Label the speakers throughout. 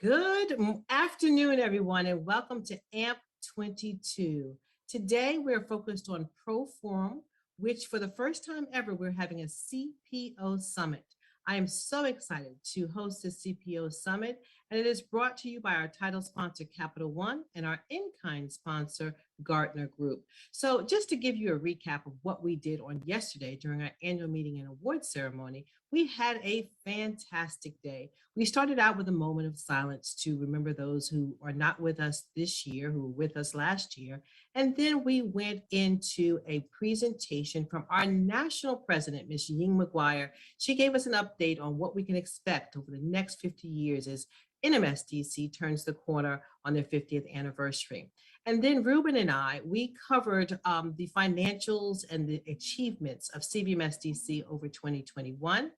Speaker 1: Good afternoon, everyone, and welcome to AMP 22. Today, we're focused on ProForum, which for the first time ever, we're having a CPO Summit. I am so excited to host the CPO Summit, and it is brought to you by our title sponsor, Capital One, and our in-kind sponsor, Gartner Group. So just to give you a recap of what we did on yesterday during our annual meeting and award ceremony, we had a fantastic day. We started out with a moment of silence to remember those who are not with us this year, who were with us last year. And then we went into a presentation from our national president, Ms. Ying McGuire. She gave us an update on what we can expect over the next 50 years as NMSDC turns the corner on their 50th anniversary. And then Ruben and I, we covered the financials and the achievements of CVMSDC over 2021.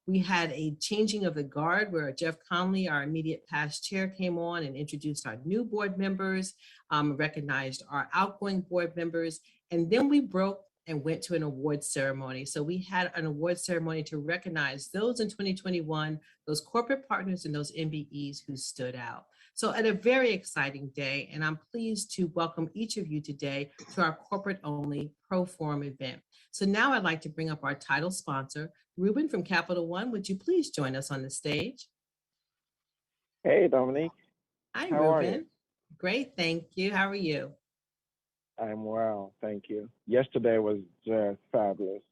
Speaker 1: We had a changing of the guard where Jeff Conley, our immediate past chair, came on and introduced our new board members, recognized our outgoing board members, and then we broke and went to an award ceremony. So we had an award ceremony to recognize those in 2021, those corporate partners and those MBEs who stood out. So at a very exciting day, and I'm pleased to welcome each of you today to our corporate-only ProForum event. So now I'd like to bring up our title sponsor, Ruben from Capital One. Would you please join us on the stage?
Speaker 2: Hey, Dominique.
Speaker 1: Hi,
Speaker 2: How
Speaker 1: Ruben.
Speaker 2: are you?
Speaker 1: Great, thank you. How are you?
Speaker 2: I'm well, thank you. Yesterday was just fabulous.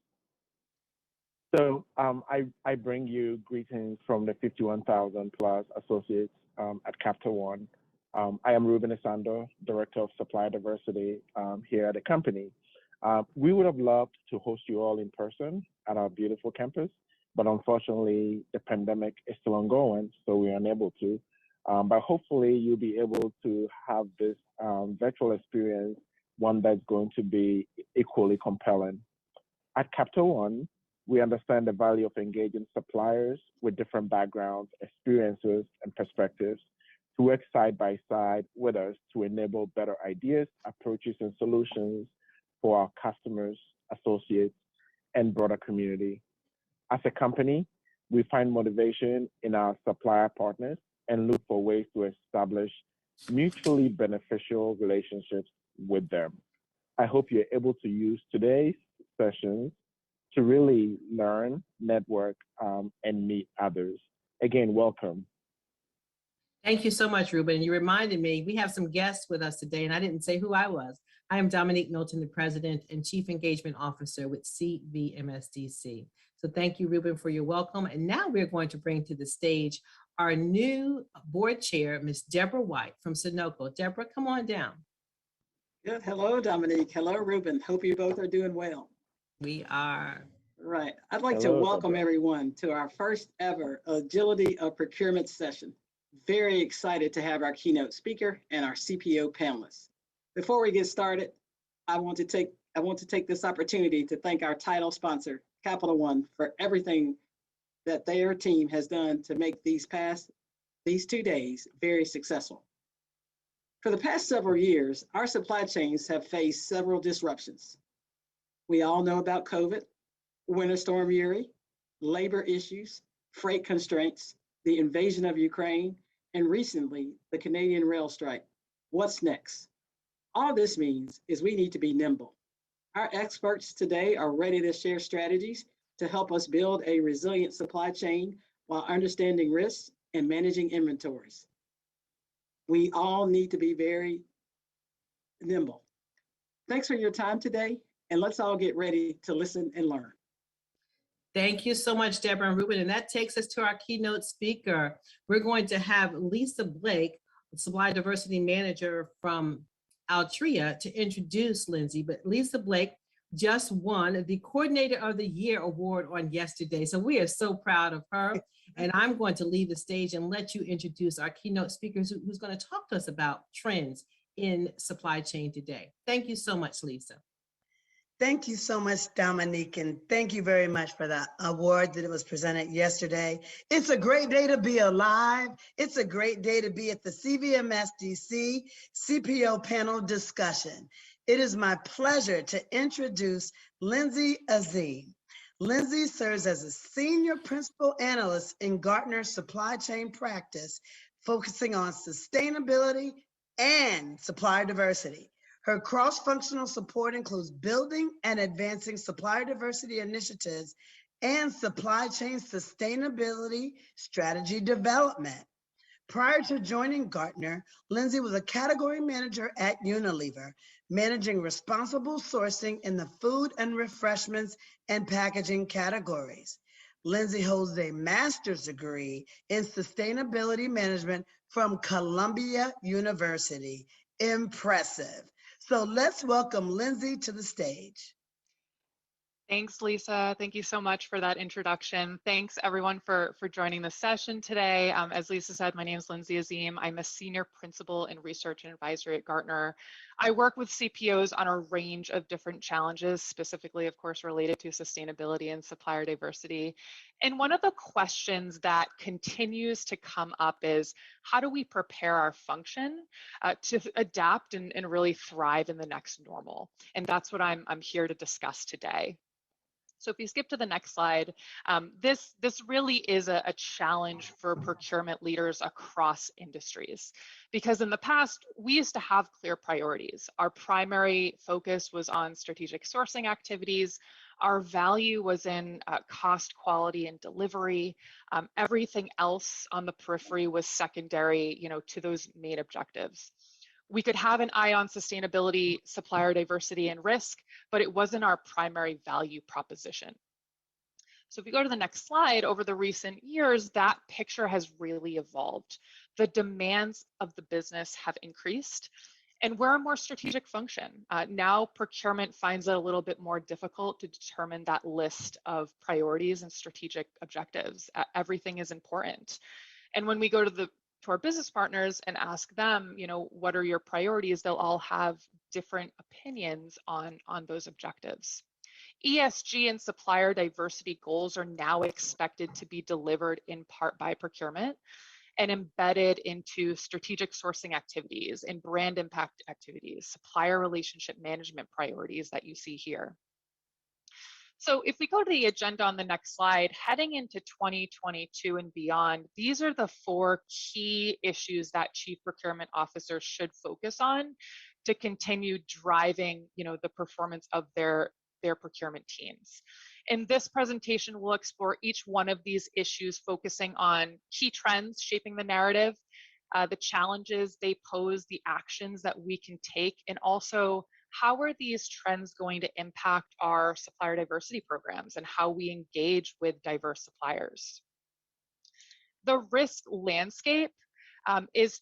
Speaker 2: So I bring you greetings from the 51,000 plus associates at Capital One. I am Ruben Asando, Director of Supplier Diversity here at the company. We would have loved to host you all in person at our beautiful campus, but unfortunately the pandemic is still ongoing, so we're unable to. But hopefully you'll be able to have this virtual experience, one that's going to be equally compelling. At Capital One, we understand the value of engaging suppliers with different backgrounds, experiences, and perspectives to work side by side with us to enable better ideas, approaches, and solutions for our customers, associates, and broader community. As a company, we find motivation in our supplier partners and look for ways to establish mutually beneficial relationships with them. I hope you're able to use today's sessions to really learn, network, and meet others. Again, welcome.
Speaker 1: Thank you so much, Ruben. You reminded me, we have some guests with us today, and I didn't say who I was. I am Dominique Knowlton, the President and Chief Engagement Officer with CVMSDC. So thank you, Ruben, for your welcome. And now we're going to bring to the stage our new board chair, Ms. Deborah White from Sunoco. Deborah, come on down.
Speaker 3: Good. Hello, Dominique. Hello, Ruben. Hope you both are doing well.
Speaker 1: We are.
Speaker 3: Right. I'd like
Speaker 2: Hello,
Speaker 3: to welcome
Speaker 2: Deborah.
Speaker 3: everyone to our first ever Agility of Procurement session. Very excited to have our keynote speaker and our CPO panelists. Before we get started, I want to take this opportunity to thank our title sponsor, Capital One, for everything that their team has done to make these 2 days very successful. For the past several years, our supply chains have faced several disruptions. We all know about COVID, Winter Storm Uri, labor issues, freight constraints, the invasion of Ukraine, and recently, the Canadian rail strike. What's next? All this means is we need to be nimble. Our experts today are ready to share strategies to help us build a resilient supply chain while understanding risks and managing inventories. We all need to be very nimble. Thanks for your time today, and let's all get ready to listen and learn.
Speaker 1: Thank you so much, Deborah and Ruben. And that takes us to our keynote speaker. We're going to have Lisa Blake, Supply Diversity Manager from Altria, to introduce Lindsay. But Lisa Blake just won the Coordinator of the Year award on yesterday. So we are so proud of her. And I'm going to leave the stage and let you introduce our keynote speaker who's going to talk to us about trends in supply chain today. Thank you so much, Lisa.
Speaker 4: Thank you so much, Dominique, and thank you very much for the award that was presented yesterday. It's a great day to be alive. It's a great day to be at the CVMSDC CPO panel discussion. It is my pleasure to introduce Lindsay Azim. Lindsay serves as a senior principal analyst in Gartner's supply chain practice, focusing on sustainability and supplier diversity. Her cross-functional support includes building and advancing supplier diversity initiatives and supply chain sustainability strategy development. Prior to joining Gartner, Lindsay was a category manager at Unilever, managing responsible sourcing in the food and refreshments and packaging categories. Lindsay holds a master's degree in sustainability management from Columbia University. Impressive. So let's welcome Lindsay to the stage.
Speaker 5: Thanks, Lisa. Thank you so much for that introduction. Thanks, everyone, for joining the session today. As Lisa said, my name is Lindsay Azim. I'm a senior principal in research and advisory at Gartner. I work with CPOs on a range of different challenges, specifically, of course, related to sustainability and supplier diversity. And one of the questions that continues to come up is, how do we prepare our function to adapt and really thrive in the next normal? And that's what I'm here to discuss today. So if you skip to the next slide, this really is a challenge for procurement leaders across industries. Because in the past, we used to have clear priorities. Our primary focus was on strategic sourcing activities. Our value was in cost, quality, and delivery. Everything else on the periphery was secondary, to those main objectives. We could have an eye on sustainability, supplier diversity, and risk, but it wasn't our primary value proposition. So if we go to the next slide, over the recent years, that picture has really evolved. The demands of the business have increased, and we're a more strategic function. Now procurement finds it a little bit more difficult to determine that list of priorities and strategic objectives. Everything is important. And when we go to our business partners and ask them, what are your priorities? They'll all have different opinions on those objectives. ESG and supplier diversity goals are now expected to be delivered in part by procurement and embedded into strategic sourcing activities and brand impact activities, supplier relationship management priorities that you see here. So if we go to the agenda on the next slide, heading into 2022 and beyond, these are the 4 key issues that chief procurement officers should focus on to continue driving, the performance of their procurement teams. In this presentation, we'll explore each one of these issues, focusing on key trends shaping the narrative, the challenges they pose, the actions that we can take, and also how are these trends going to impact our supplier diversity programs and how we engage with diverse suppliers. The risk landscape is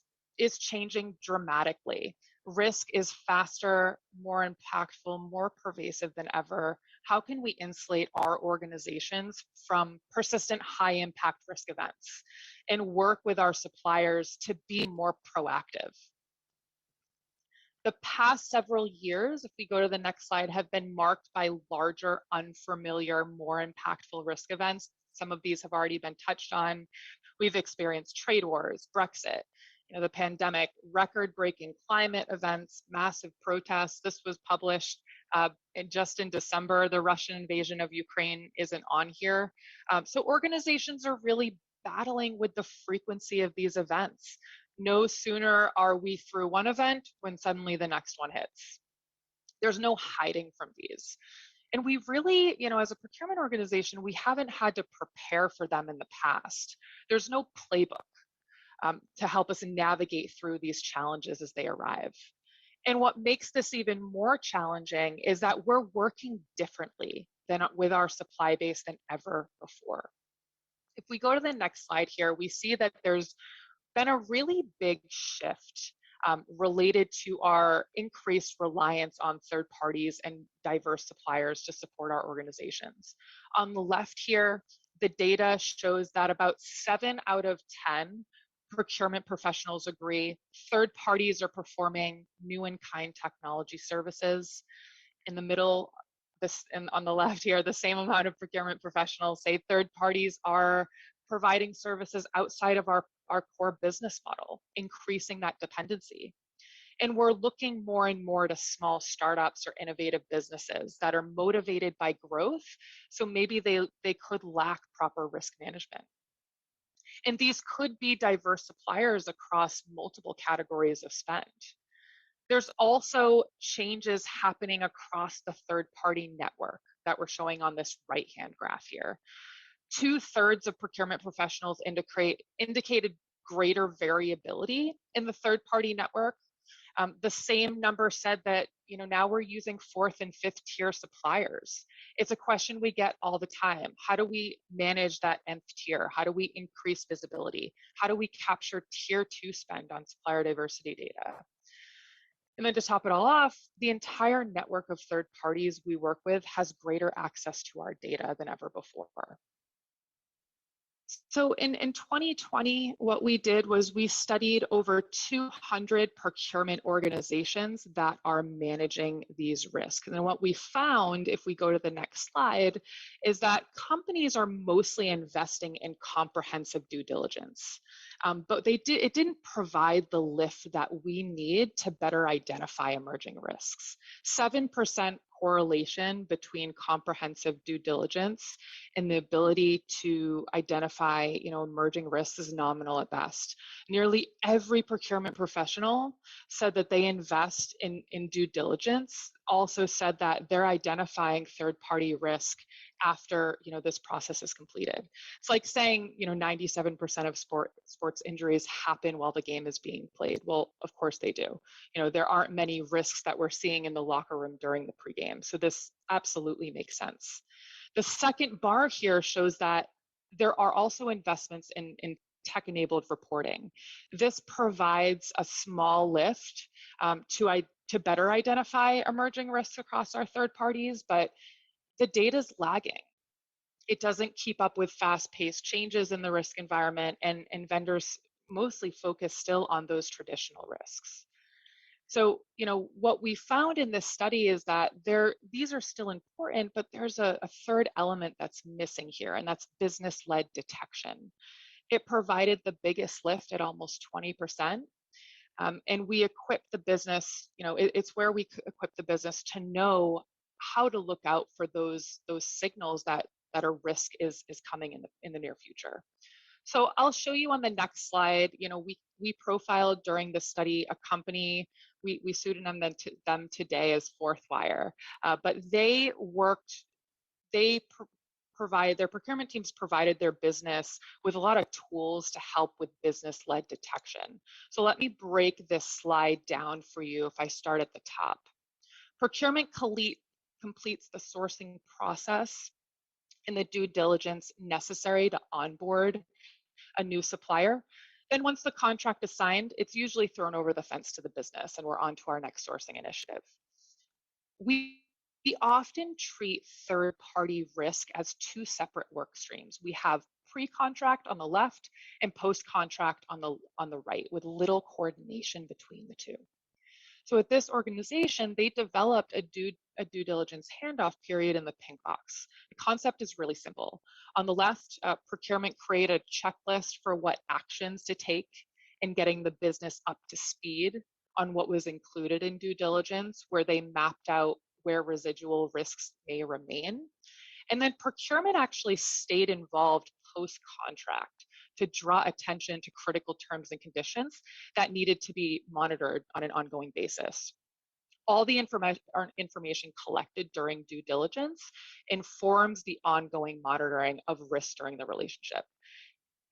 Speaker 5: changing dramatically. Risk is faster, more impactful, more pervasive than ever. How can we insulate our organizations from persistent high impact risk events and work with our suppliers to be more proactive? The past several years, if we go to the next slide, have been marked by larger, unfamiliar, more impactful risk events. Some of these have already been touched on. We've experienced trade wars, Brexit, the pandemic, record-breaking climate events, massive protests. This was published just in December. The Russian invasion of Ukraine isn't on here. So organizations are really battling with the frequency of these events. No sooner are we through one event when suddenly the next one hits. There's no hiding from these. And we really, as a procurement organization, we haven't had to prepare for them in the past. There's no playbook to help us navigate through these challenges as they arrive. And what makes this even more challenging is that we're working differently than with our supply base than ever before. If we go to the next slide here, we see that there's been a really big shift related to our increased reliance on third parties and diverse suppliers to support our organizations. On the left here, the data shows that about 7 out of 10 procurement professionals agree third parties are performing new in kind technology services. In the middle, and on the left here, the same amount of procurement professionals say third parties are providing services outside of our core business model, increasing that dependency. And we're looking more and more to small startups or innovative businesses that are motivated by growth. So maybe they could lack proper risk management. And these could be diverse suppliers across multiple categories of spend. There's also changes happening across the third-party network that we're showing on this right-hand graph here. 2/3 of procurement professionals indicated greater variability in the third-party network. The same number said that now we're using 4th and 5th tier suppliers. It's a question we get all the time. How do we manage that nth tier? How do we increase visibility? How do we capture tier 2 spend on supplier diversity data? And then to top it all off, the entire network of third parties we work with has greater access to our data than ever before. So in 2020, what we did was we studied over 200 procurement organizations that are managing these risks. And what we found, if we go to the next slide, is that companies are mostly investing in comprehensive due diligence. But it didn't provide the lift that we need to better identify emerging risks. 7% correlation between comprehensive due diligence and the ability to identify emerging risks is nominal at best. Nearly every procurement professional said that they invest in due diligence, also said that they're identifying third-party risk after this process is completed. It's like saying 97% of sports injuries happen while the game is being played. Well, of course they do. There aren't many risks that we're seeing in the locker room during the pregame. So this absolutely makes sense. The second bar here shows that there are also investments in tech-enabled reporting. This provides a small lift to better identify emerging risks across our third parties, but the data's lagging. It doesn't keep up with fast-paced changes in the risk environment, and vendors mostly focus still on those traditional risks. So, what we found in this study is that these are still important, but there's a third element that's missing here, and that's business-led detection. It provided the biggest lift at almost 20%. And we equip the business, it's where we equip the business to know how to look out for those signals that a risk is coming in the near future. So I'll show you on the next slide. We profiled during the study a company. We suited them today as Fourth Wire, but their procurement teams provided their business with a lot of tools to help with business-led detection. So let me break this slide down for you if I start at the top. Procurement completes the sourcing process and the due diligence necessary to onboard a new supplier. Then once the contract is signed, it's usually thrown over the fence to the business and we're on to our next sourcing initiative. We often treat third-party risk as two separate work streams. We have pre-contract on the left and post-contract on the right, with little coordination between the two. So at this organization, they developed a due diligence handoff period in the pink box. The concept is really simple. On the left, procurement created a checklist for what actions to take in getting the business up to speed on what was included in due diligence, where they mapped out where residual risks may remain. And then procurement actually stayed involved post-contract to draw attention to critical terms and conditions that needed to be monitored on an ongoing basis. All the information collected during due diligence informs the ongoing monitoring of risk during the relationship.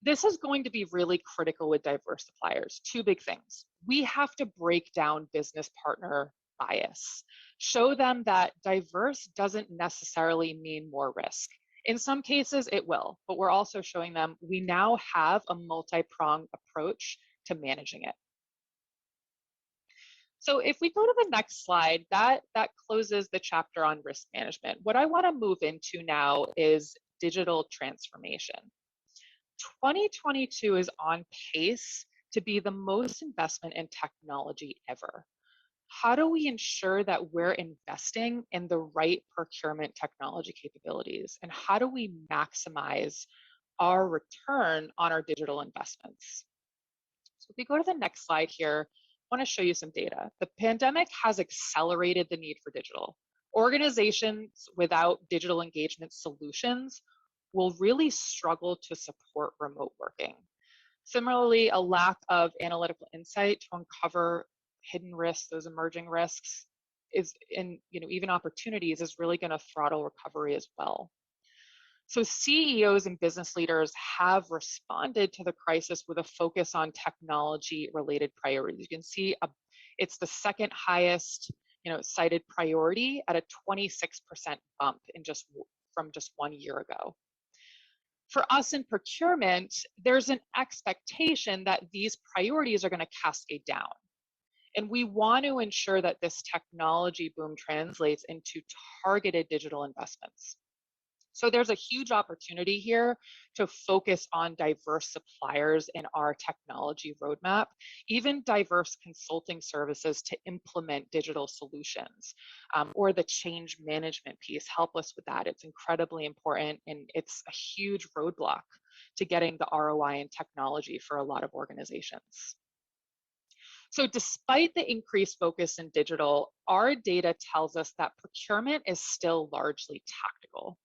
Speaker 5: This is going to be really critical with diverse suppliers. Two big things. We have to break down business partner bias. Show them that diverse doesn't necessarily mean more risk. In some cases, it will, but we're also showing them we now have a multi-pronged approach to managing it. So if we go to the next slide, that closes the chapter on risk management. What I want to move into now is digital transformation. 2022 is on pace to be the most investment in technology ever. How do we ensure that we're investing in the right procurement technology capabilities? And how do we maximize our return on our digital investments? So if we go to the next slide here, I want to show you some data. The pandemic has accelerated the need for digital. Organizations without digital engagement solutions will really struggle to support remote working. Similarly, a lack of analytical insight to uncover hidden risks, those emerging risks, is in, even opportunities, is really going to throttle recovery as well. So CEOs and business leaders have responded to the crisis with a focus on technology-related priorities. You can see it's the second highest, cited priority at a 26% bump from just 1 year ago. For us in procurement, there's an expectation that these priorities are going to cascade down. And we want to ensure that this technology boom translates into targeted digital investments. So there's a huge opportunity here to focus on diverse suppliers in our technology roadmap, even diverse consulting services to implement digital solutions, or the change management piece. Help us with that. It's incredibly important, and it's a huge roadblock to getting the ROI in technology for a lot of organizations. So despite the increased focus in digital, our data tells us that procurement is still largely tactical.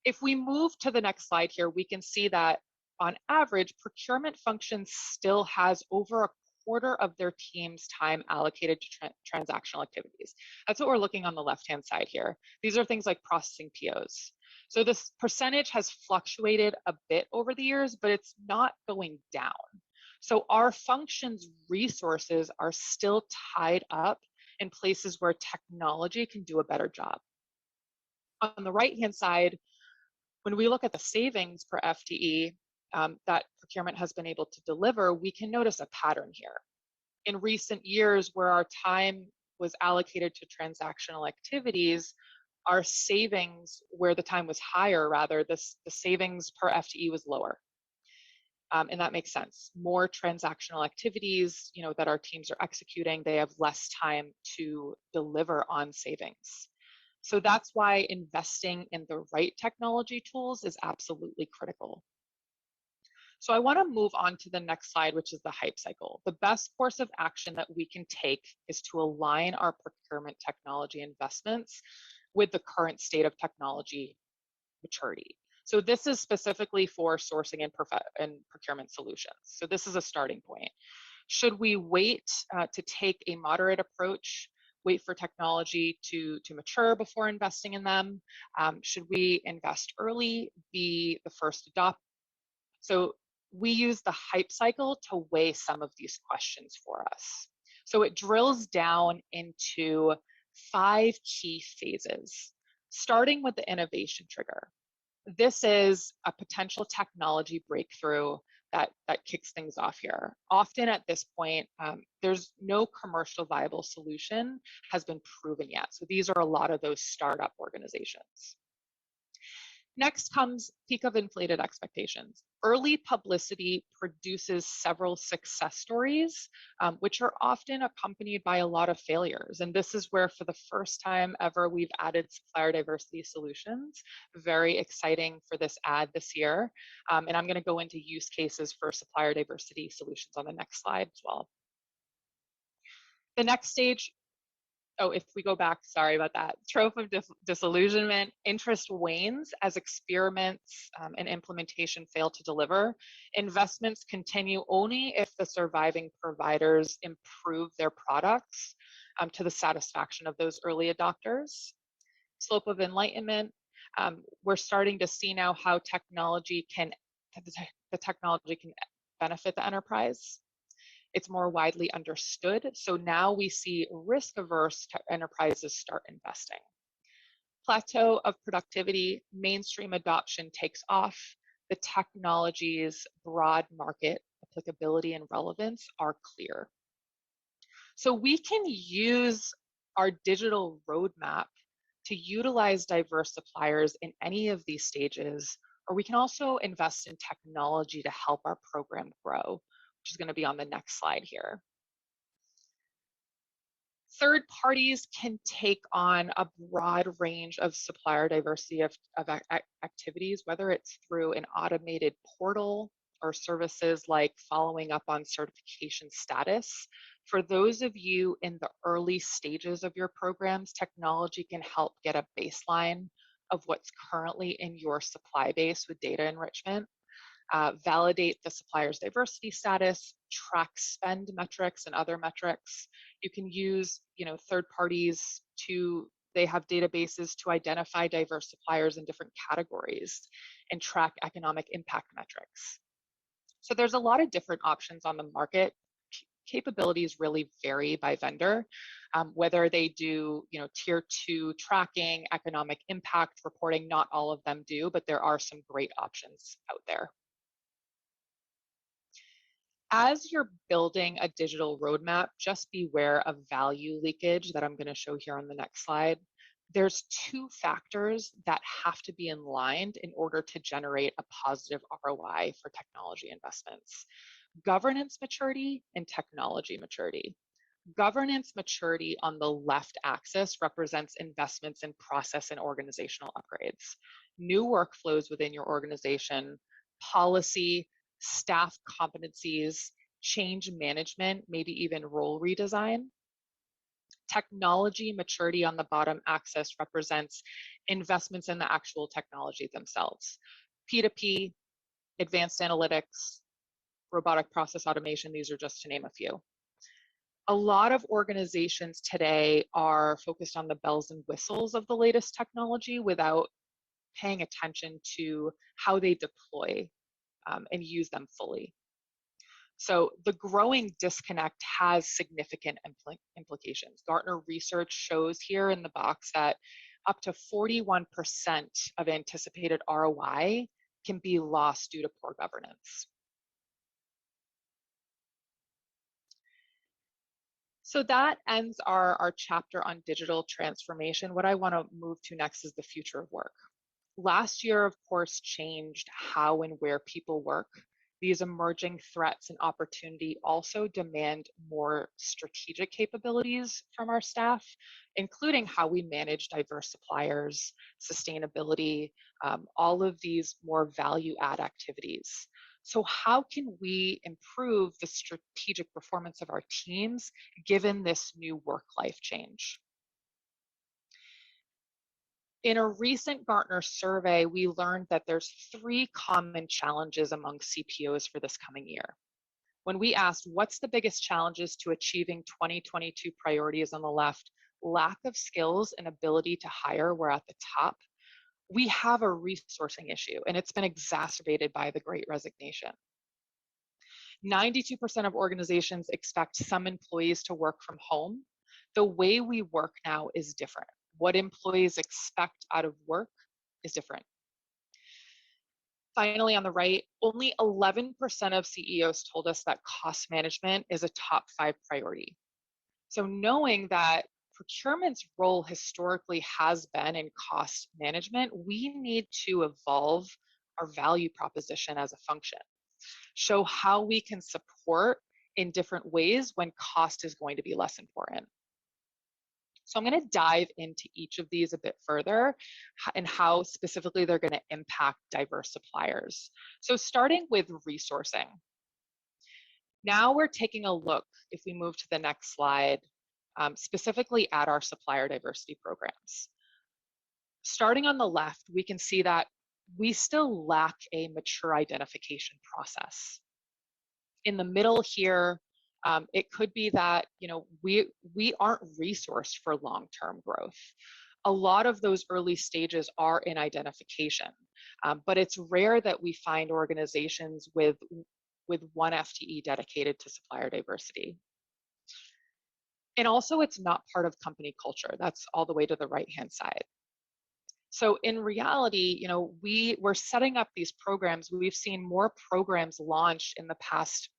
Speaker 5: If we move to the next slide here, we can see that on average, procurement functions still has over a quarter of their team's time allocated to transactional activities. That's what we're looking on the left-hand side here. These are things like processing POs. So this percentage has fluctuated a bit over the years, but it's not going down. So our functions resources are still tied up in places where technology can do a better job. On the right-hand side, when we look at the savings per FTE that procurement has been able to deliver, we can notice a pattern here. In recent years, where our time was allocated to transactional activities, our savings, where the time was higher, rather, the savings per FTE was lower. And that makes sense. More transactional activities, that our teams are executing, they have less time to deliver on savings. So that's why investing in the right technology tools is absolutely critical. So I want to move on to the next slide, which is the hype cycle. The best course of action that we can take is to align our procurement technology investments with the current state of technology maturity. So this is specifically for sourcing and procurement solutions. So this is a starting point. Should we wait to take a moderate approach, wait for technology to mature before investing in them? Should we invest early, be the first adopter? So we use the hype cycle to weigh some of these questions for us. So it drills down into 5 key phases, starting with the innovation trigger. This is a potential technology breakthrough that kicks things off here. Often at this point, there's no commercial viable solution has been proven yet. So these are a lot of those startup organizations. Next comes peak of inflated expectations. Early publicity produces several success stories, which are often accompanied by a lot of failures. And this is where, for the first time ever, we've added supplier diversity solutions. Very exciting for this ad this year. And I'm going to go into use cases for supplier diversity solutions on the next slide as well. The next stage, if we go back, sorry about that. Trope of disillusionment, interest wanes as experiments and implementation fail to deliver. Investments continue only if the surviving providers improve their products to the satisfaction of those early adopters. Slope of enlightenment, we're starting to see now how the technology can benefit the enterprise. It's more widely understood. So now we see risk-averse enterprises start investing. Plateau of productivity, mainstream adoption takes off. The technology's broad market applicability and relevance are clear. So we can use our digital roadmap to utilize diverse suppliers in any of these stages, or we can also invest in technology to help our program grow, which is going to be on the next slide here. Third parties can take on a broad range of supplier diversity of activities, whether it's through an automated portal or services like following up on certification status. For those of you in the early stages of your programs, technology can help get a baseline of what's currently in your supply base with data enrichment. validate the supplier's diversity status, track spend metrics and other metrics. You can use, third parties they have databases to identify diverse suppliers in different categories and track economic impact metrics. So there's a lot of different options on the market. Capabilities really vary by vendor, whether they do, tier 2 tracking, economic impact reporting. Not all of them do, but there are some great options out there. As you're building a digital roadmap, just beware of value leakage that I'm going to show here on the next slide. There's 2 factors that have to be in line in order to generate a positive ROI for technology investments: governance maturity and technology maturity. Governance maturity on the left axis represents investments in process and organizational upgrades, new workflows within your organization, policy, staff competencies, change management, maybe even role redesign. Technology maturity on the bottom axis represents investments in the actual technology themselves. P2P, advanced analytics, robotic process automation, these are just to name a few. A lot of organizations today are focused on the bells and whistles of the latest technology without paying attention to how they deploy and use them fully. So the growing disconnect has significant implications. Gartner research shows here in the box that up to 41% of anticipated ROI can be lost due to poor governance. So that ends our chapter on digital transformation. What I want to move to next is the future of work. Last year, of course, changed how and where people work. These emerging threats and opportunity also demand more strategic capabilities from our staff, including how we manage diverse suppliers, sustainability, all of these more value-add activities. So how can we improve the strategic performance of our teams given this new work-life change? In a recent Gartner survey, we learned that there's 3 common challenges among CPOs for this coming year. When we asked what's the biggest challenges to achieving 2022 priorities on the left, lack of skills and ability to hire were at the top. We have a resourcing issue, and it's been exacerbated by the Great Resignation. 92% of organizations expect some employees to work from home. The way we work now is different. What employees expect out of work is different. Finally, on the right, only 11% of CEOs told us that cost management is a top 5 priority. So knowing that procurement's role historically has been in cost management, we need to evolve our value proposition as a function. Show how we can support in different ways when cost is going to be less important. So I'm going to dive into each of these a bit further and how specifically they're going to impact diverse suppliers. So starting with resourcing. Now we're taking a look, if we move to the next slide, specifically at our supplier diversity programs. Starting on the left, we can see that we still lack a mature identification process. In the middle here, it could be that we aren't resourced for long-term growth. A lot of those early stages are in identification, but it's rare that we find organizations with 1 FTE dedicated to supplier diversity. And also, it's not part of company culture. That's all the way to the right-hand side. So in reality, we're setting up these programs. We've seen more programs launched in the past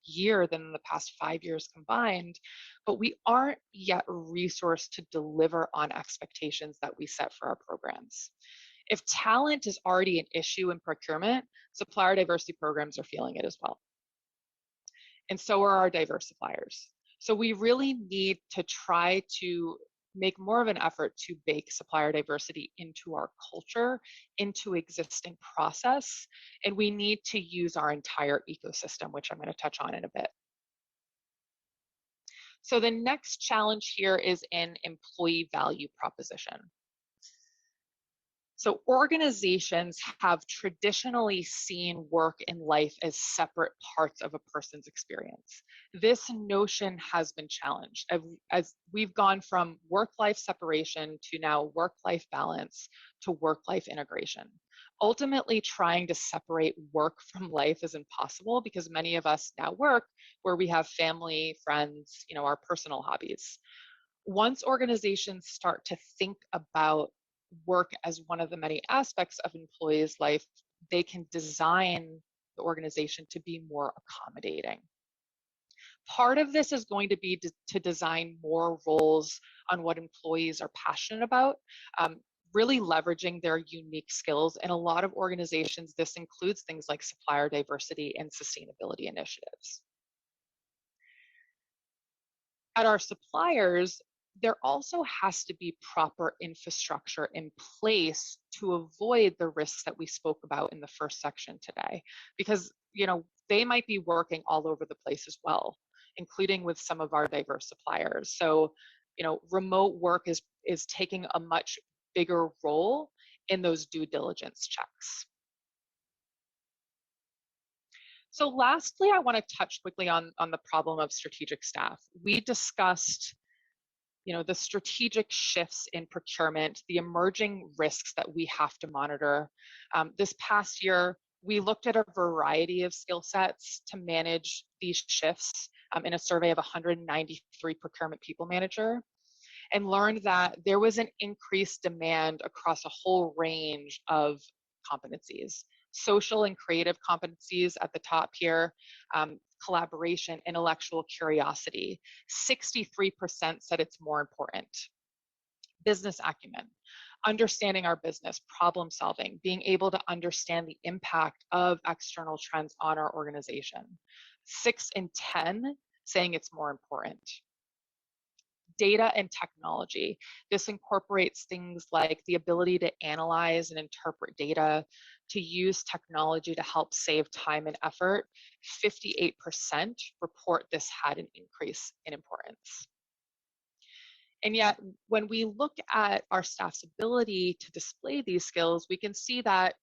Speaker 5: year than in the past 5 years combined, but we aren't yet resourced to deliver on expectations that we set for our programs. If talent is already an issue in procurement, supplier diversity programs are feeling it as well. And so are our diversifiers. So we really need to try to make more of an effort to bake supplier diversity into our culture, into existing process, and we need to use our entire ecosystem, which I'm going to touch on in a bit. So the next challenge here is in employee value proposition. So organizations have traditionally seen work and life as separate parts of a person's experience. This notion has been challenged as we've gone from work-life separation to now work-life balance to work-life integration. Ultimately, trying to separate work from life is impossible because many of us now work where we have family, friends, our personal hobbies. Once organizations start to think about work as one of the many aspects of employees' life, they can design the organization to be more accommodating. Part of this is going to be to design more roles on what employees are passionate about, really leveraging their unique skills. In a lot of organizations, this includes things like supplier diversity and sustainability initiatives. At our suppliers, there also has to be proper infrastructure in place to avoid the risks that we spoke about in the first section today, because they might be working all over the place as well, including with some of our diverse suppliers. So remote work is taking a much bigger role in those due diligence checks. So lastly, I want to touch quickly on the problem of strategic staff. We discussed the strategic shifts in procurement, the emerging risks that we have to monitor. This past year, we looked at a variety of skill sets to manage these shifts in a survey of 193 procurement people manager, and learned that there was an increased demand across a whole range of competencies. Social and creative competencies at the top here, collaboration, intellectual curiosity. 63% said it's more important. Business acumen, understanding our business, problem solving, being able to understand the impact of external trends on our organization. 6 in 10 saying it's more important. Data and technology. This incorporates things like the ability to analyze and interpret data, to use technology to help save time and effort. 58% report this had an increase in importance. And yet, when we look at our staff's ability to display these skills, we can see that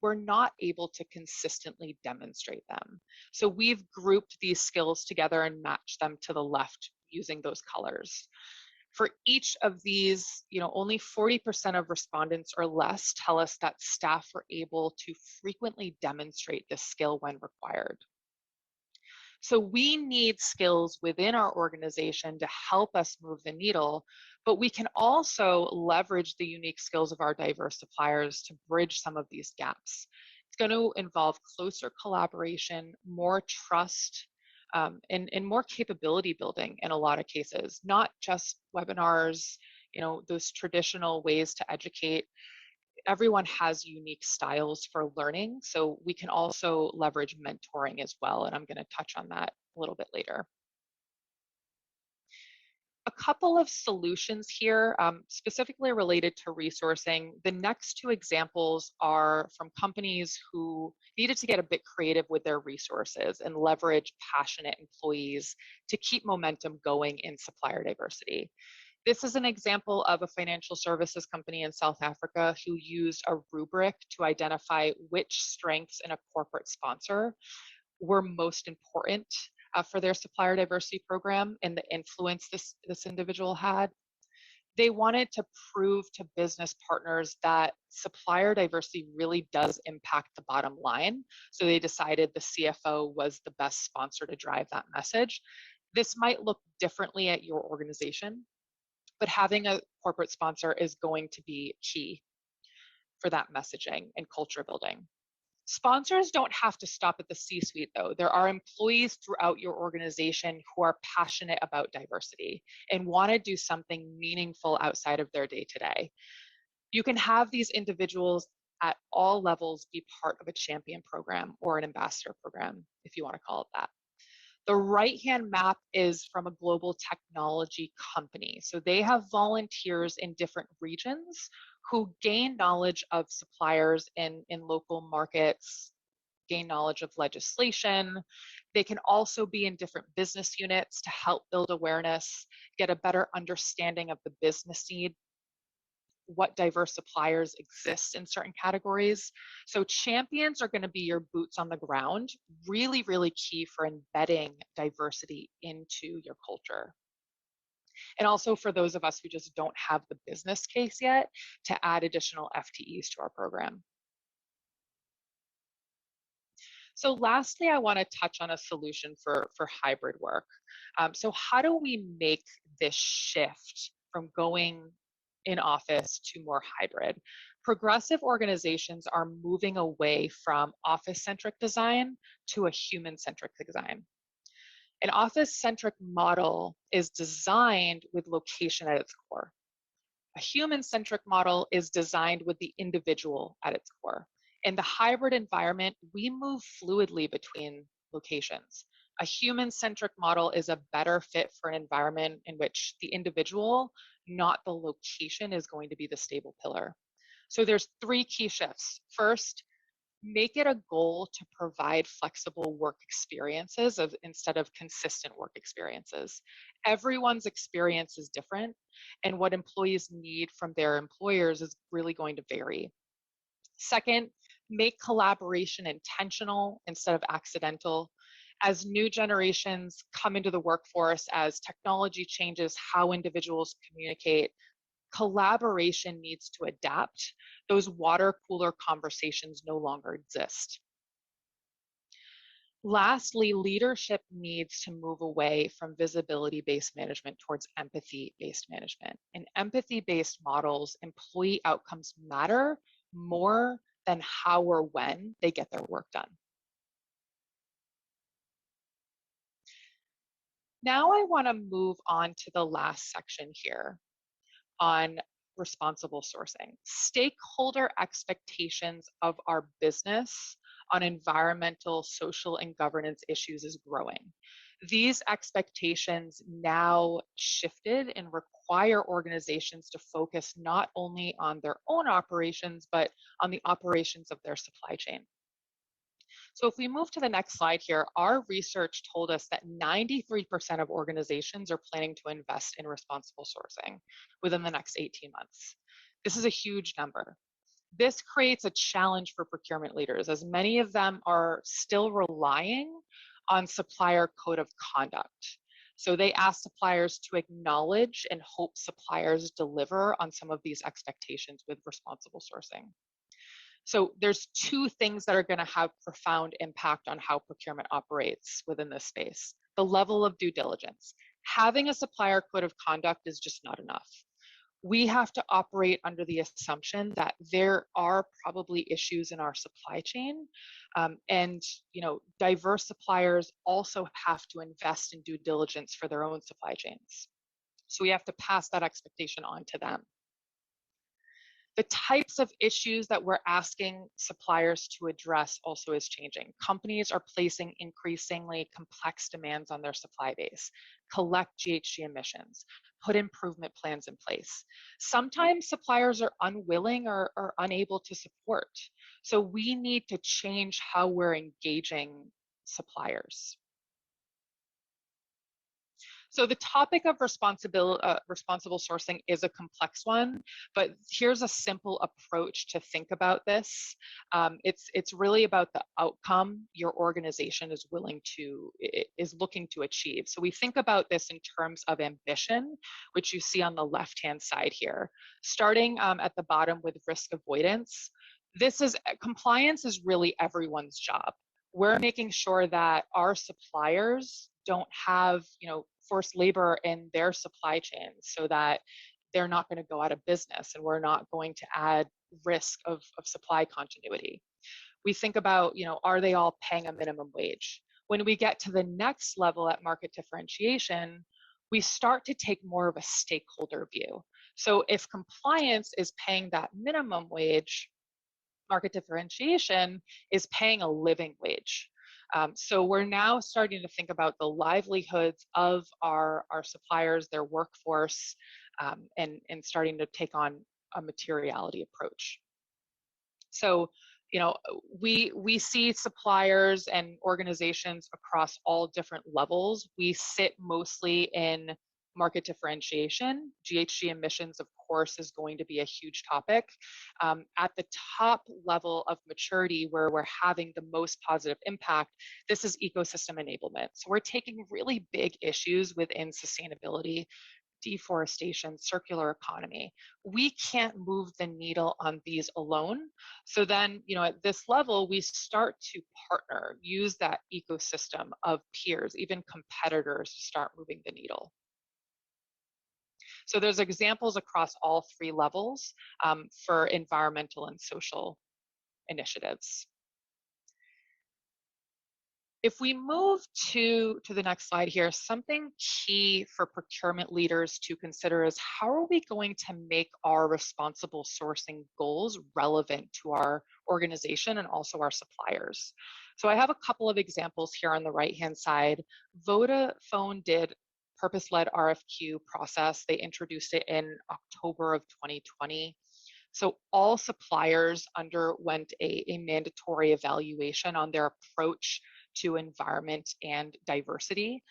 Speaker 5: we're not able to consistently demonstrate them. So we've grouped these skills together and matched them to the left using those colors. For each of these, only 40% of respondents or less tell us that staff are able to frequently demonstrate this skill when required. So we need skills within our organization to help us move the needle, but we can also leverage the unique skills of our diverse suppliers to bridge some of these gaps. It's going to involve closer collaboration, more trust, and more capability building in a lot of cases, not just webinars, those traditional ways to educate. Everyone has unique styles for learning, so we can also leverage mentoring as well, and I'm going to touch on that a little bit later. A couple of solutions here, specifically related to resourcing. The next 2 examples are from companies who needed to get a bit creative with their resources and leverage passionate employees to keep momentum going in supplier diversity. This is an example of a financial services company in South Africa who used a rubric to identify which strengths in a corporate sponsor were most important for their supplier diversity program and the influence this individual had. They wanted to prove to business partners that supplier diversity really does impact the bottom line. So they decided the CFO was the best sponsor to drive that message. This might look differently at your organization, but having a corporate sponsor is going to be key for that messaging and culture building. Sponsors don't have to stop at the C-suite though. There are employees throughout your organization who are passionate about diversity and want to do something meaningful outside of their day-to-day. You can have these individuals at all levels be part of a champion program or an ambassador program, if you want to call it that. The right-hand map is from a global technology company. So they have volunteers in different regions who gain knowledge of suppliers in local markets, gain knowledge of legislation. They can also be in different business units to help build awareness, get a better understanding of the business need, what diverse suppliers exist in certain categories. So champions are going to be your boots on the ground, really, really key for embedding diversity into your culture. And also for those of us who just don't have the business case yet to add additional FTEs to our program. So lastly, I want to touch on a solution for hybrid work. So how do we make this shift from going in office to more hybrid? Progressive organizations are moving away from office-centric design to a human-centric design. An office-centric model is designed with location at its core. A human-centric model is designed with the individual at its core. In the hybrid environment, we move fluidly between locations. A human-centric model is a better fit for an environment in which the individual, not the location, is going to be the stable pillar. So there's 3 key shifts. First, make it a goal to provide flexible work experiences instead of consistent work experiences. Everyone's experience is different, and what employees need from their employers is really going to vary. Second, make collaboration intentional instead of accidental. As new generations come into the workforce, as technology changes how individuals communicate, collaboration needs to adapt. Those water cooler conversations no longer exist. Lastly, leadership needs to move away from visibility-based management towards empathy-based management. In empathy-based models, employee outcomes matter more than how or when they get their work done. Now I want to move on to the last section here on responsible sourcing. Stakeholder expectations of our business on environmental, social, and governance issues is growing. These expectations now shifted and require organizations to focus not only on their own operations, but on the operations of their supply chain. So if we move to the next slide here, our research told us that 93% of organizations are planning to invest in responsible sourcing within the next 18 months. This is a huge number. This creates a challenge for procurement leaders, as many of them are still relying on supplier code of conduct. So they ask suppliers to acknowledge and hope suppliers deliver on some of these expectations with responsible sourcing. So there's 2 things that are going to have profound impact on how procurement operates within this space. The level of due diligence. Having a supplier code of conduct is just not enough. We have to operate under the assumption that there are probably issues in our supply chain, and diverse suppliers also have to invest in due diligence for their own supply chains. So we have to pass that expectation on to them. The types of issues that we're asking suppliers to address also is changing. Companies are placing increasingly complex demands on their supply base. Collect GHG emissions, put improvement plans in place. Sometimes suppliers are unwilling or unable to support. So we need to change how we're engaging suppliers. So the topic of responsible sourcing is a complex one, but here's a simple approach to think about this. It's really about the outcome your organization is looking to achieve. So we think about this in terms of ambition, which you see on the left-hand side here. Starting at the bottom with risk avoidance, compliance is really everyone's job. We're making sure that our suppliers don't have, forced labor in their supply chains so that they're not going to go out of business and we're not going to add risk of supply continuity. We think about, are they all paying a minimum wage? When we get to the next level at market differentiation, we start to take more of a stakeholder view. So if compliance is paying that minimum wage, market differentiation is paying a living wage. So we're now starting to think about the livelihoods of our suppliers, their workforce, and starting to take on a materiality approach. So, we see suppliers and organizations across all different levels. We sit mostly in market differentiation. GHG emissions, of course, is going to be a huge topic. At the top level of maturity where we're having the most positive impact, this is ecosystem enablement. So we're taking really big issues within sustainability, deforestation, circular economy. We can't move the needle on these alone. So then, at this level, we start to partner, use that ecosystem of peers, even competitors, to start moving the needle. So there's examples across all three levels for environmental and social initiatives. If we move to the next slide here, something key for procurement leaders to consider is how are we going to make our responsible sourcing goals relevant to our organization and also our suppliers? So I have a couple of examples here on the right-hand side. Vodafone did purpose-led RFQ process. They introduced it in October of 2020. So all suppliers underwent a mandatory evaluation on their approach to environment and diversity.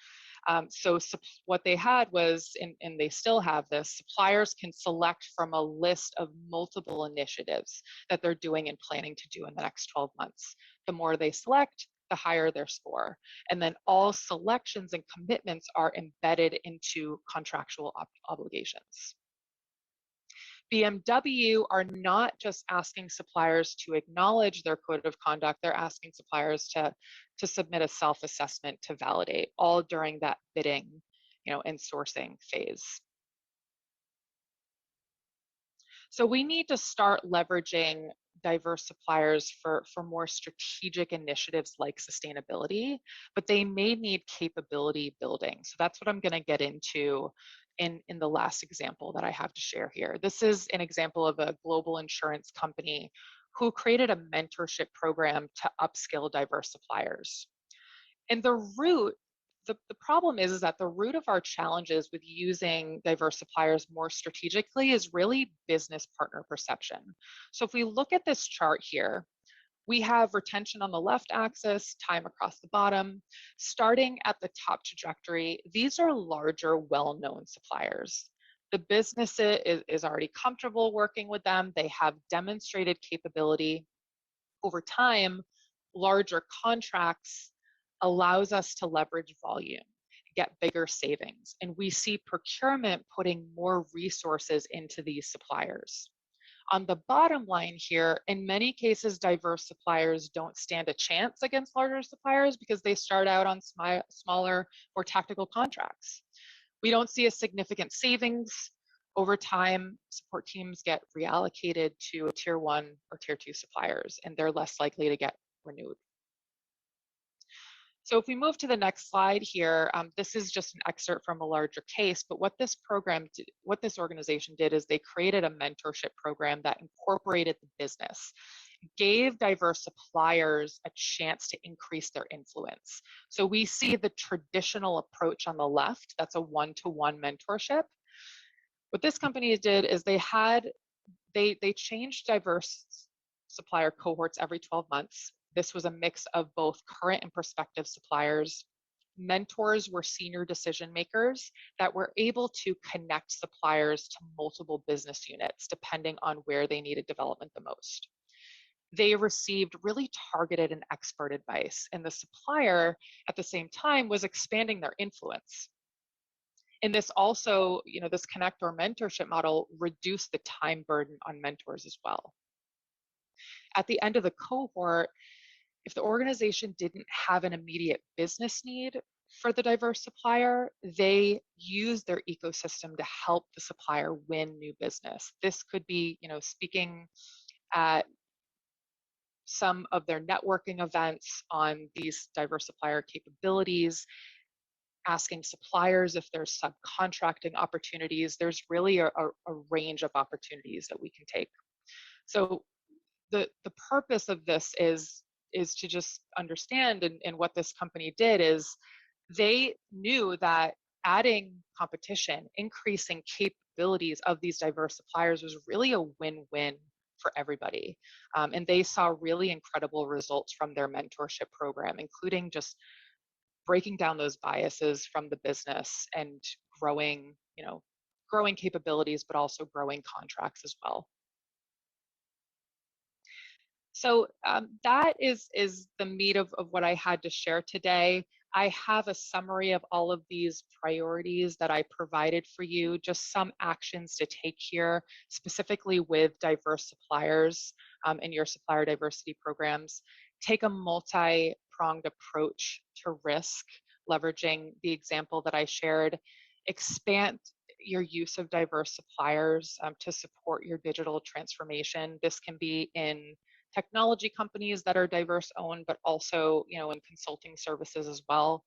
Speaker 5: What they had was, and they still have this, suppliers can select from a list of multiple initiatives that they're doing and planning to do in the next 12 months. The more they select, the higher their score. And then all selections and commitments are embedded into contractual obligations. BMW are not just asking suppliers to acknowledge their code of conduct, they're asking suppliers to submit a self-assessment to validate, all during that bidding, and sourcing phase. So we need to start leveraging diverse suppliers for more strategic initiatives like sustainability, but they may need capability building. So that's what I'm going to get into in the last example that I have to share here. This is an example of a global insurance company who created a mentorship program to upskill diverse suppliers. And the problem is that the root of our challenges with using diverse suppliers more strategically is really business partner perception. So if we look at this chart here, we have retention on the left axis, time across the bottom. Starting at the top trajectory, these are larger, well-known suppliers. The business is already comfortable working with them. They have demonstrated capability. Over time, larger contracts allows us to leverage volume, get bigger savings, and we see procurement putting more resources into these suppliers. On the bottom line here, in many cases, diverse suppliers don't stand a chance against larger suppliers because they start out on smaller, more tactical contracts. We don't see a significant savings. Over time, support teams get reallocated to a tier 1 or tier 2 suppliers, and they're less likely to get renewed. So if we move to the next slide here, this is just an excerpt from a larger case, but what this organization did is they created a mentorship program that incorporated the business, gave diverse suppliers a chance to increase their influence. So we see the traditional approach on the left, that's a one-to-one mentorship. What this company did is they changed diverse supplier cohorts every 12 months. This was a mix of both current and prospective suppliers. Mentors were senior decision makers that were able to connect suppliers to multiple business units depending on where they needed development the most. They received really targeted and expert advice, and the supplier at the same time was expanding their influence. And this also, this connect or mentorship model reduced the time burden on mentors as well. At the end of the cohort, if the organization didn't have an immediate business need for the diverse supplier, they use their ecosystem to help the supplier win new business. This could be, speaking at some of their networking events on these diverse supplier capabilities, asking suppliers if there's subcontracting opportunities. There's really a range of opportunities that we can take. So the purpose of this is to just understand, and what this company did is they knew that adding competition, increasing capabilities of these diverse suppliers was really a win-win for everybody. And they saw really incredible results from their mentorship program, including just breaking down those biases from the business and growing, growing capabilities, but also growing contracts as well. So that is the meat of what I had to share today. I have a summary of all of these priorities that I provided for you, just some actions to take here, specifically with diverse suppliers in your supplier diversity programs. Take a multi-pronged approach to risk, leveraging the example that I shared. Expand your use of diverse suppliers to support your digital transformation. This can be in technology companies that are diverse owned, but also, in consulting services as well.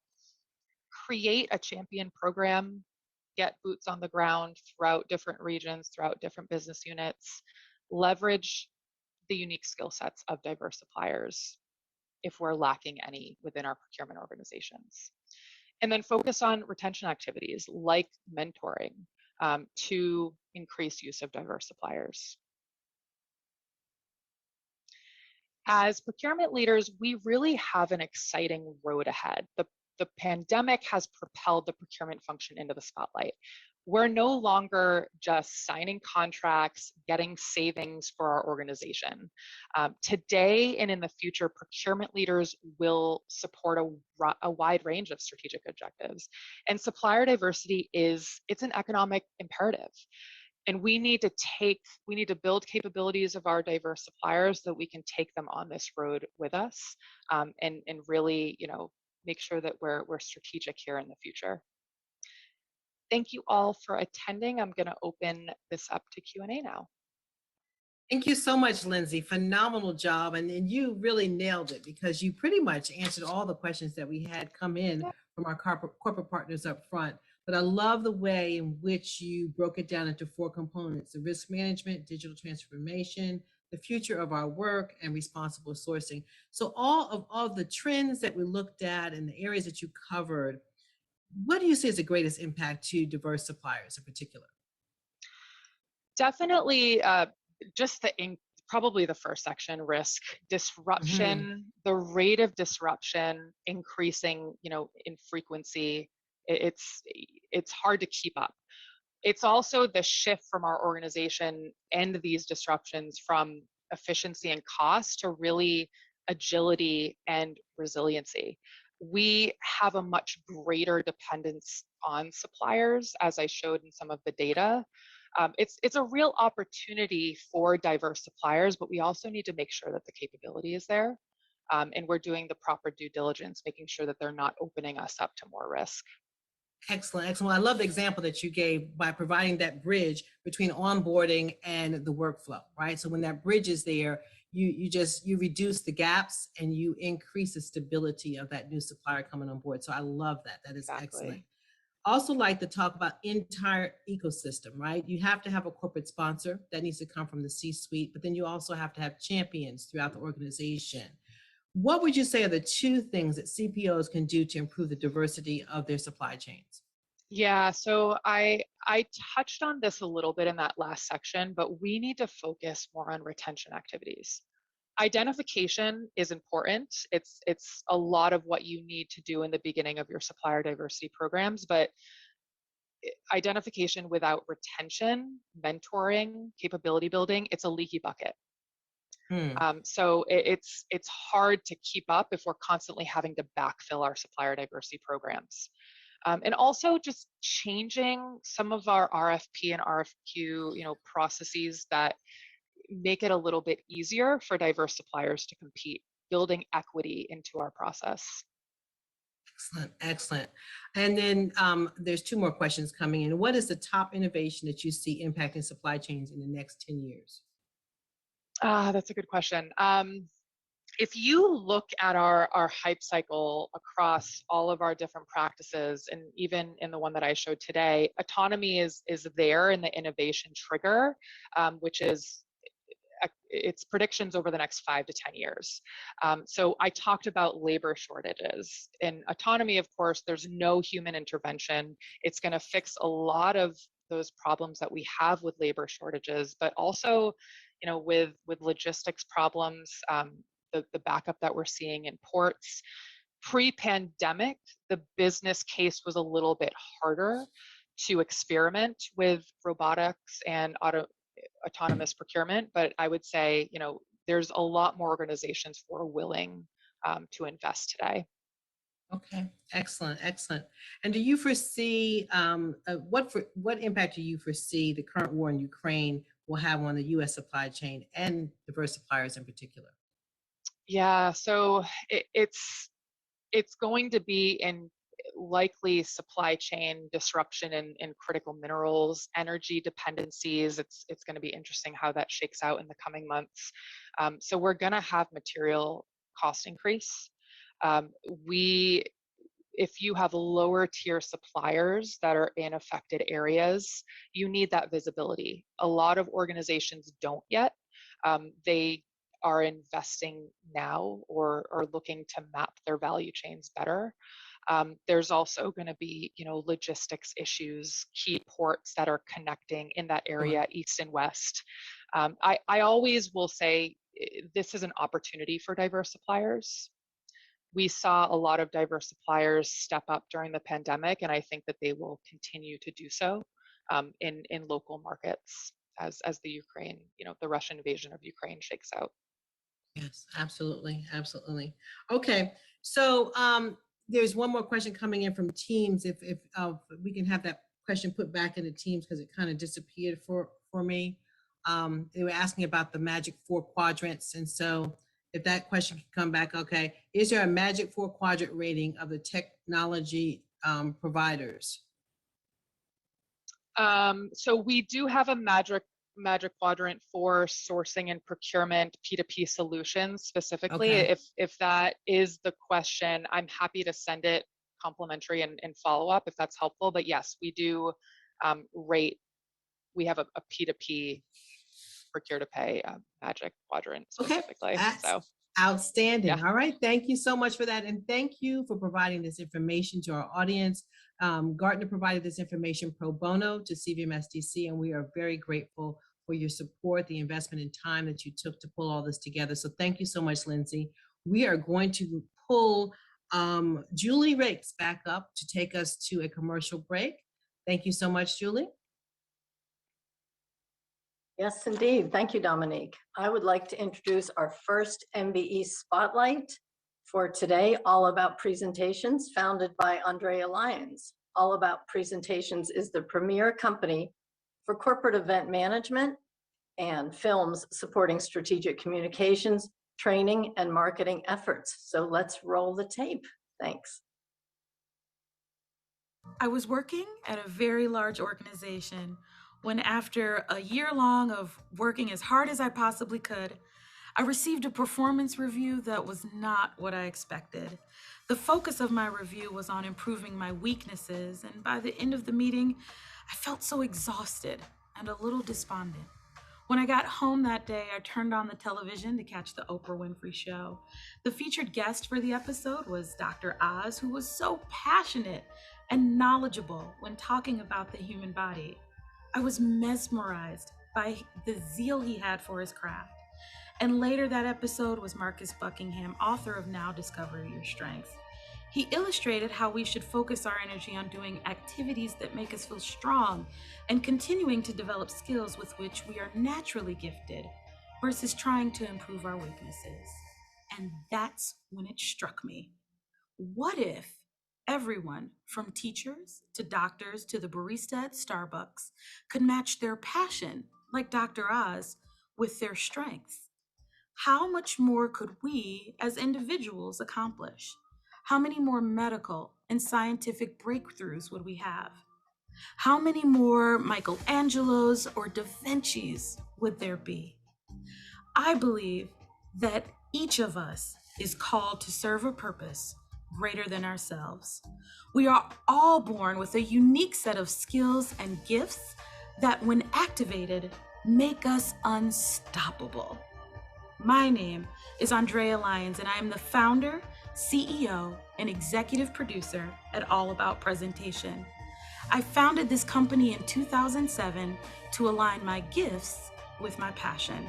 Speaker 5: Create a champion program, get boots on the ground throughout different regions, throughout different business units. Leverage the unique skill sets of diverse suppliers if we're lacking any within our procurement organizations. And then focus on retention activities like mentoring to increase use of diverse suppliers. As procurement leaders, we really have an exciting road ahead. The pandemic has propelled the procurement function into the spotlight. We're no longer just signing contracts, getting savings for our organization. Today and in the future, procurement leaders will support a wide range of strategic objectives. And supplier diversity it's an economic imperative. And we need to build capabilities of our diverse suppliers so that we can take them on this road with us and really, make sure that we're strategic here in the future. Thank you all for attending. I'm going to open this up to Q&A now.
Speaker 1: Thank you so much, Lindsay. Phenomenal job. And you really nailed it because you pretty much answered all the questions that we had come in from our corporate partners up front. But I love the way in which you broke it down into 4 components: the risk management, digital transformation, the future of our work, and responsible sourcing. So all of the trends that we looked at and the areas that you covered, what do you see as the greatest impact to diverse suppliers in particular?
Speaker 5: Definitely just probably the first section, risk, disruption, the rate of disruption increasing, in frequency. It's hard to keep up. It's also the shift from our organization and these disruptions from efficiency and cost to really agility and resiliency. We have a much greater dependence on suppliers, as I showed in some of the data. It's a real opportunity for diverse suppliers, but we also need to make sure that the capability is there. And we're doing the proper due diligence, making sure that they're not opening us up to more risk.
Speaker 1: Excellent, excellent. I love the example that you gave by providing that bridge between onboarding and the workflow, right? So when that bridge is there, you reduce the gaps and you increase the stability of that new supplier coming on board. So I love that. That is excellent. Also like to talk about entire ecosystem, right? You have to have a corporate sponsor that needs to come from the C-suite, but then you also have to have champions throughout the organization. What would you say are the 2 things that CPOs can do to improve the diversity of their supply chains?
Speaker 5: Yeah, so I touched on this a little bit in that last section, but we need to focus more on retention activities. Identification is important. It's a lot of what you need to do in the beginning of your supplier diversity programs, but identification without retention, mentoring, capability building, it's a leaky bucket. So it's hard to keep up if we're constantly having to backfill our supplier diversity programs. And also just changing some of our RFP and RFQ, processes that make it a little bit easier for diverse suppliers to compete, building equity into our process.
Speaker 1: Excellent, excellent. And then there's 2 more questions coming in. What is the top innovation that you see impacting supply chains in the next 10 years?
Speaker 5: That's a good question. If you look at our hype cycle across all of our different practices, and even in the one that I showed today, autonomy is there in the innovation trigger, which is its predictions over the next 5 to 10 years. So I talked about labor shortages. In autonomy, of course, there's no human intervention. It's going to fix a lot of those problems that we have with labor shortages, but also, with logistics problems, the backup that we're seeing in ports. Pre-pandemic, the business case was a little bit harder to experiment with robotics and autonomous procurement, but I would say, there's a lot more organizations who are willing to invest today.
Speaker 1: Okay, excellent, excellent. And do you foresee what impact do you foresee the current war in Ukraine will have on the U.S. supply chain and diversifiers in particular?
Speaker 5: Yeah, so it's going to be in likely supply chain disruption in critical minerals, energy dependencies. It's going to be interesting how that shakes out in the coming months. So we're going to have material cost increase. If you have lower tier suppliers that are in affected areas, you need that visibility. A lot of organizations don't yet. They are investing now or are looking to map their value chains better. There's also going to be, logistics issues, key ports that are connecting in that area, east and west. I always will say this is an opportunity for diversifiers. We saw a lot of diversifiers step up during the pandemic, and I think that they will continue to do so in local markets as the Ukraine, the Russian invasion of Ukraine shakes out.
Speaker 1: Yes, absolutely, absolutely. Okay, so there's one more question coming in from Teams. If we can have that question put back into Teams because it kind of disappeared for me. They were asking about the magic 4 quadrants, and so if that question can come back, okay. Is there a magic 4 quadrant rating of the technology providers?
Speaker 5: So we do have a magic quadrant for sourcing and procurement P2P solutions specifically.
Speaker 1: Okay.
Speaker 5: If that is the question, I'm happy to send it complimentary and follow up if that's helpful. But yes, we do rate. We have a P2P procure to pay magic quadrant specifically.
Speaker 1: Okay.
Speaker 5: So
Speaker 1: outstanding.
Speaker 5: Yeah.
Speaker 1: All right. Thank you so much for that. And thank you for providing this information to our audience. Gartner provided this information pro bono to CVMSDC, and we are very grateful for your support, the investment and time that you took to pull all this together. So thank you so much, Lindsay. We are going to pull Julie Rakes back up to take us to a commercial break. Thank you so much, Julie.
Speaker 6: Yes, indeed. Thank you, Dominique. I would like to introduce our first MBE Spotlight for today, All About Presentations, founded by Andrea Lyons. All About Presentations is the premier company for corporate event management and films supporting strategic communications, training, and marketing efforts. So let's roll the tape. Thanks.
Speaker 7: I was working at a very large organization when, after a year long of working as hard as I possibly could, I received a performance review that was not what I expected. The focus of my review was on improving my weaknesses, and by the end of the meeting, I felt so exhausted and a little despondent. When I got home that day, I turned on the television to catch the Oprah Winfrey Show. The featured guest for the episode was Dr. Oz, who was so passionate and knowledgeable when talking about the human body. I was mesmerized by the zeal he had for his craft. And later that episode was Marcus Buckingham, author of Now Discover Your Strengths. He illustrated how we should focus our energy on doing activities that make us feel strong and continuing to develop skills with which we are naturally gifted versus trying to improve our weaknesses. And that's when it struck me. What if everyone, from teachers to doctors to the barista at Starbucks, could match their passion, like Dr. Oz, with their strengths? How much more could we as individuals accomplish? How many more medical and scientific breakthroughs would we have? How many more Michelangelos or Da Vinci's would there be? I believe that each of us is called to serve a purpose greater than ourselves. We are all born with a unique set of skills and gifts that, when activated, make us unstoppable. My name is Andrea Lyons, and I am the founder, CEO, and executive producer at All About Presentation. I founded this company in 2007 to align my gifts with my passion.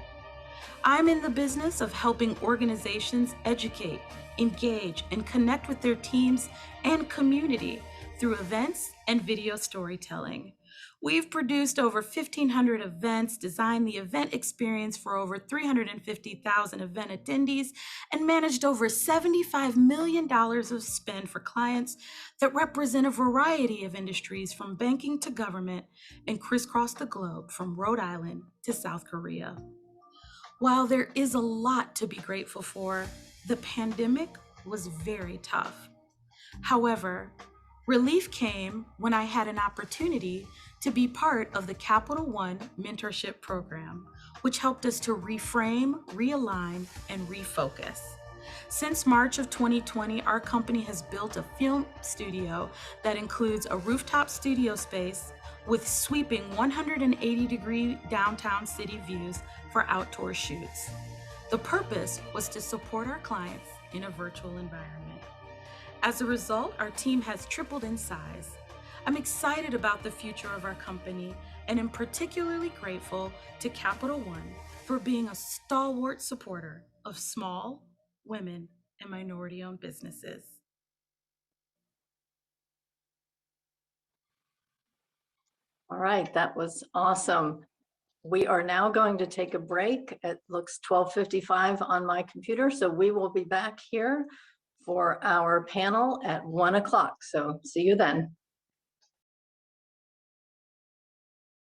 Speaker 7: I'm in the business of helping organizations educate, engage, and connect with their teams and community through events and video storytelling. We've produced over 1,500 events, designed the event experience for over 350,000 event attendees, and managed over $75 million of spend for clients that represent a variety of industries from banking to government and crisscross the globe from Rhode Island to South Korea. While there is a lot to be grateful for, the pandemic was very tough. However, relief came when I had an opportunity to be part of the Capital One mentorship program, which helped us to reframe, realign, and refocus. Since March of 2020, our company has built a film studio that includes a rooftop studio space with sweeping 180-degree downtown city views for outdoor shoots. The purpose was to support our clients in a virtual environment. As a result, our team has tripled in size. I'm excited about the future of our company and am particularly grateful to Capital One for being a stalwart supporter of small, women, and minority-owned businesses.
Speaker 6: All right, that was awesome. We are now going to take a break. It looks 12:55 on my computer, so we will be back here for our panel at 1 o'clock. So see you then.